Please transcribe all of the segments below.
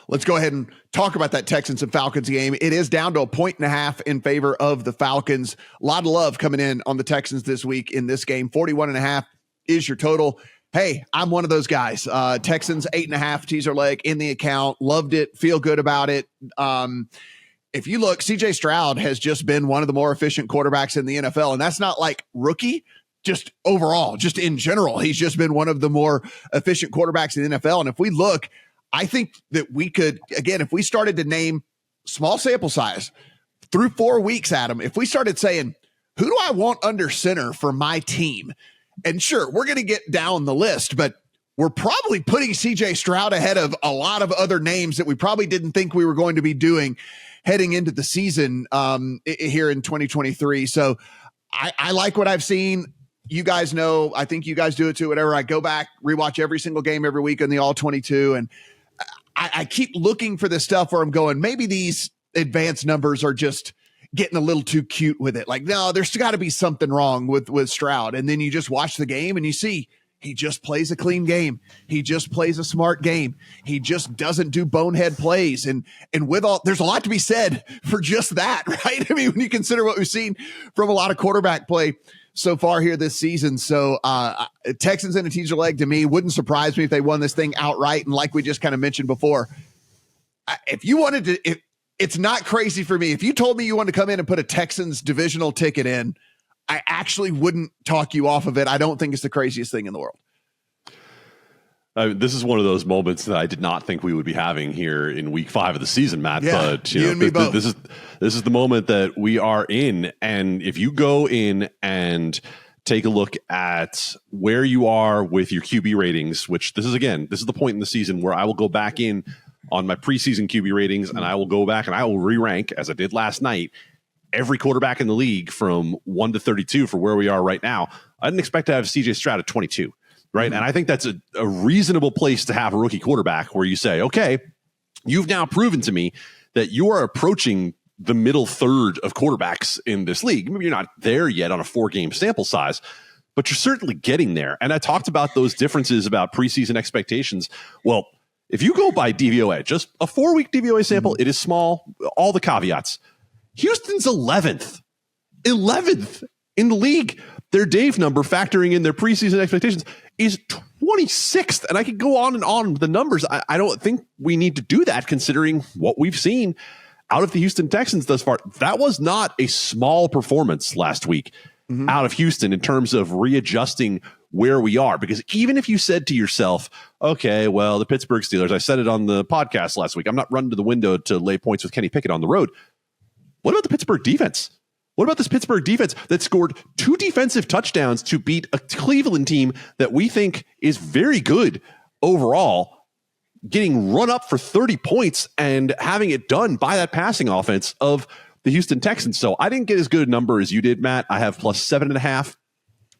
let's go ahead and talk about that Texans and Falcons game. It is down to 1.5 in favor of the Falcons. A lot of love coming in on the Texans this week in this game. 41.5 is your total. Hey, I'm one of those guys. Texans 8.5 teaser leg in the account. Loved it. Feel good about it. If you look, CJ Stroud has just been one of the more efficient quarterbacks in the NFL. And that's not like rookie, just overall, just in general. He's just been one of the more efficient quarterbacks in the NFL. And if we look, I think that we could, again, if we started to name small sample size through 4 weeks, Adam, if we started saying, who do I want under center for my team? And sure, we're going to get down the list, but we're probably putting CJ Stroud ahead of a lot of other names that we probably didn't think we were going to be doing heading into the season here in 2023. So I like what I've seen. You guys know, I think you guys do it too, whatever. I go back, rewatch every single game every week on the All 22. And I keep looking for this stuff where I'm going, maybe these advanced numbers are just getting a little too cute with it. Like, no, there's got to be something wrong with Stroud. And then you just watch the game and you see he just plays a clean game. He just plays a smart game. He just doesn't do bonehead plays. And with all, there's a lot to be said for just that, right? I mean, when you consider what we've seen from a lot of quarterback play so far here this season. So Texans in a teaser leg, to me, wouldn't surprise me if they won this thing outright. And like we just kind of mentioned before, if you wanted to, it's not crazy for me. If you told me you wanted to come in and put a Texans divisional ticket in, I actually wouldn't talk you off of it. I don't think it's the craziest thing in the world. This is one of those moments that I did not think we would be having here in week 5 of the season, Matt. Yeah, but you know, and me both. This is the moment that we are in. And if you go in and take a look at where you are with your QB ratings, which this is the point in the season where I will go back in on my preseason QB ratings and I will go back and I will re-rank, as I did last night, every quarterback in the league from 1 to 32 for where we are right now. I didn't expect to have CJ Stroud at 22, right? And I think that's a reasonable place to have a rookie quarterback where you say, okay, you've now proven to me that you are approaching the middle third of quarterbacks in this league. Maybe you're not there yet on a 4-game sample size, but you're certainly getting there. And I talked about those differences about preseason expectations. Well, if you go by DVOA, just a 4-week DVOA sample, it is small, all the caveats. Houston's 11th in the league. Their Dave number, factoring in their preseason expectations, is 26th. And I could go on with the numbers. I don't think we need to do that considering what we've seen out of the Houston Texans thus far. That was not a small performance last week out of Houston in terms of readjusting where we are. Because even if you said to yourself, okay, well, the Pittsburgh Steelers, I said it on the podcast last week, I'm not running to the window to lay points with Kenny Pickett on the road. What about the Pittsburgh defense? What about this Pittsburgh defense that scored 2 defensive touchdowns to beat a Cleveland team that we think is very good overall, getting run up for 30 points and having it done by that passing offense of the Houston Texans? So I didn't get as good a number as you did, Matt. I have plus 7.5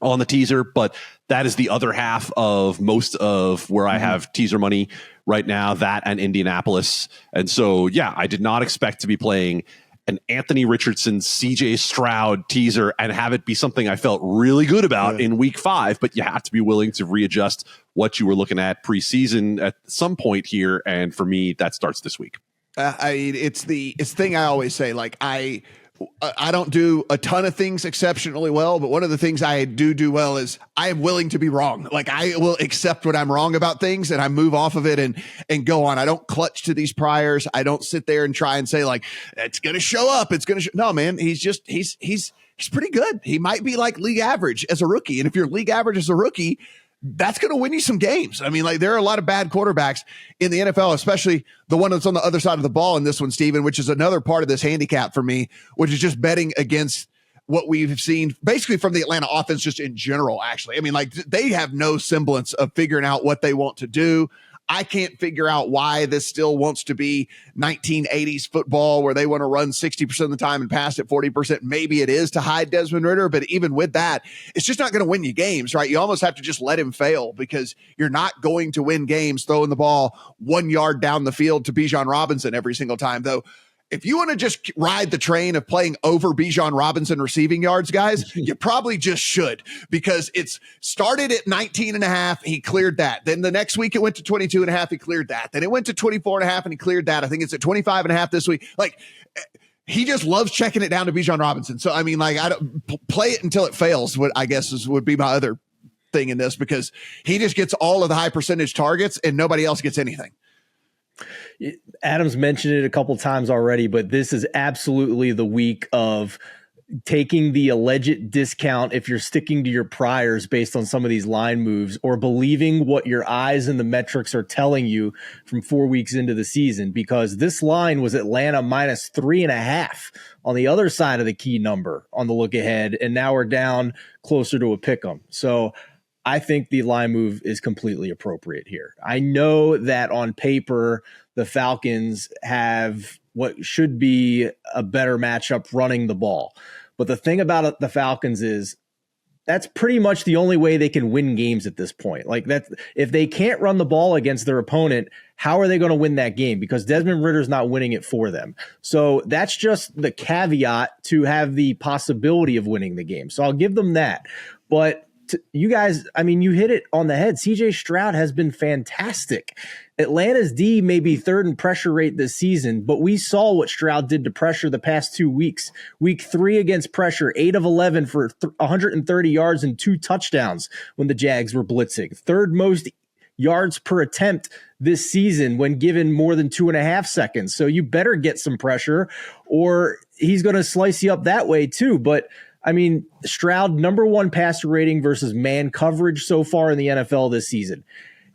on the teaser, but that is the other half of most of where I have teaser money right now, that and Indianapolis. And so, yeah, I did not expect to be playing an Anthony Richardson, CJ Stroud teaser and have it be something I felt really good about in week 5, but you have to be willing to readjust what you were looking at preseason at some point here. And for me, that starts this week. It's the thing I always say, like I don't do a ton of things exceptionally well, but one of the things I do well is I am willing to be wrong. Like I will accept when I'm wrong about things and I move off of it and go on. I don't clutch to these priors. I don't sit there and try and say like, it's going to show up. It's going to no, man. He's pretty good. He might be like league average as a rookie. And if you're league average as a rookie, that's going to win you some games. I mean, like there are a lot of bad quarterbacks in the NFL, especially the one that's on the other side of the ball in this one, Steven, which is another part of this handicap for me, which is just betting against what we've seen basically from the Atlanta offense just in general, actually. I mean, like they have no semblance of figuring out what they want to do. I can't figure out why this still wants to be 1980s football where they want to run 60% of the time and pass it 40%. Maybe it is to hide Desmond Ridder, but even with that, it's just not going to win you games, right? You almost have to just let him fail because you're not going to win games throwing the ball 1 yard down the field to Bijan Robinson every single time. Though if you want to just ride the train of playing over Bijan Robinson receiving yards, guys, you probably just should, because it's started at 19.5. He cleared that. Then the next week it went to 22.5. He cleared that. Then it went to 24.5 and he cleared that. I think it's at 25.5 this week. Like, he just loves checking it down to Bijan Robinson. So, I mean, like, I don't play it until it fails, what I guess would be my other thing in this, because he just gets all of the high percentage targets and nobody else gets anything. Adam's mentioned it a couple times already, but this is absolutely the week of taking the alleged discount if you're sticking to your priors based on some of these line moves, or believing what your eyes and the metrics are telling you from 4 weeks into the season, because this line was Atlanta minus 3.5 on the other side of the key number on the look ahead. And now we're down closer to a pick 'em. So I think the line move is completely appropriate here. I know that on paper, the Falcons have what should be a better matchup running the ball. But the thing about the Falcons is that's pretty much the only way they can win games at this point. Like, that, if they can't run the ball against their opponent, how are they going to win that game? Because Desmond Ritter's not winning it for them. So that's just the caveat to have the possibility of winning the game. So I'll give them that. But you guys, I mean, you hit it on the head. CJ Stroud has been fantastic. Atlanta's D may be third in pressure rate this season, but we saw what Stroud did to pressure the past 2 weeks. Week 3 against pressure, 8 of 11 for 130 yards and 2 touchdowns when the Jags were blitzing. Third most yards per attempt this season when given more than 2.5 seconds. So you better get some pressure, or he's going to slice you up that way too. But I mean, Stroud, #1 passer rating versus man coverage so far in the NFL this season.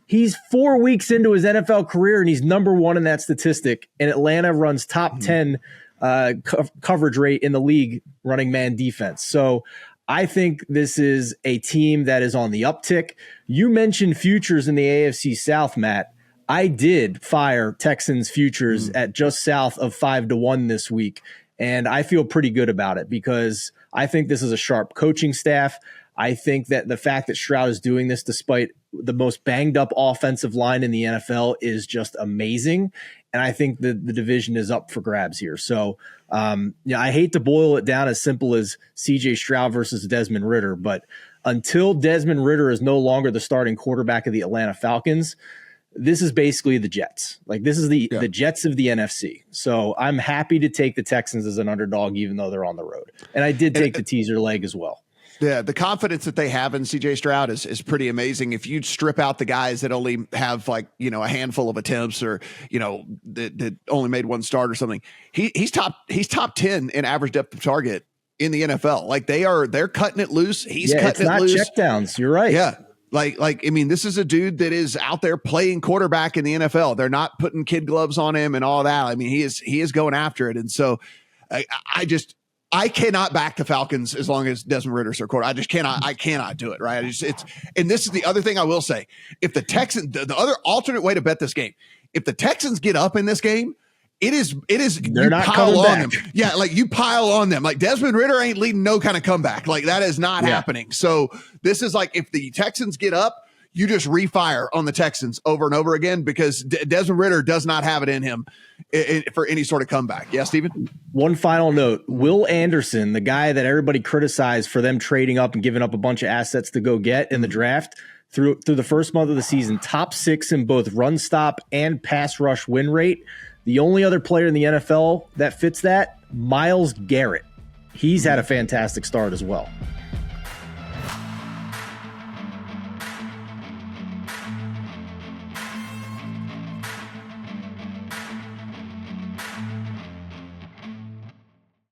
He's 4 weeks into his NFL career, and he's #1 in that statistic. And Atlanta runs top 10 coverage rate in the league running man defense. So I think this is a team that is on the uptick. You mentioned futures in the AFC South, Matt. I did fire Texans futures at just south of 5-1 this week. And I feel pretty good about it, because I think this is a sharp coaching staff. I think that the fact that Stroud is doing this despite the most banged up offensive line in the NFL is just amazing. And I think the division is up for grabs here. So I hate to boil it down as simple as CJ Stroud versus Desmond Ridder, but until Desmond Ridder is no longer the starting quarterback of the Atlanta Falcons, this is basically the Jets. Like, this is the Jets of the NFC. So I'm happy to take the Texans as an underdog, even though they're on the road. And I did take the teaser leg as well. Yeah, the confidence that they have in CJ Stroud is pretty amazing. If you strip out the guys that only have, like, a handful of attempts, or that only made one start or something, he's top 10 in average depth of target in the NFL. Like, they're cutting it loose. He's cutting it loose. It's not checkdowns. You're right. Yeah. Like, I mean, this is a dude that is out there playing quarterback in the NFL. They're not putting kid gloves on him and all that. I mean, he is going after it. And so I cannot back the Falcons as long as Desmond Ritter's their quarterback. I cannot do it. Right. And this is the other thing I will say. If the Texans, the other alternate way to bet this game, if the Texans get up in this game, it is they're you not pile on back. them. Yeah, like, you pile on them. Like, Desmond Ridder ain't leading no kind of comeback. Like, that is not happening. So this is like, if the Texans get up, you just refire on the Texans over and over again, because Desmond Ridder does not have it in him for any sort of comeback. Yeah, Steven? One final note. Will Anderson, the guy that everybody criticized for them trading up and giving up a bunch of assets to go get in the draft, through the first month of the season, top 6 in both run stop and pass rush win rate. The only other player in the NFL that fits that, Myles Garrett. He's had a fantastic start as well.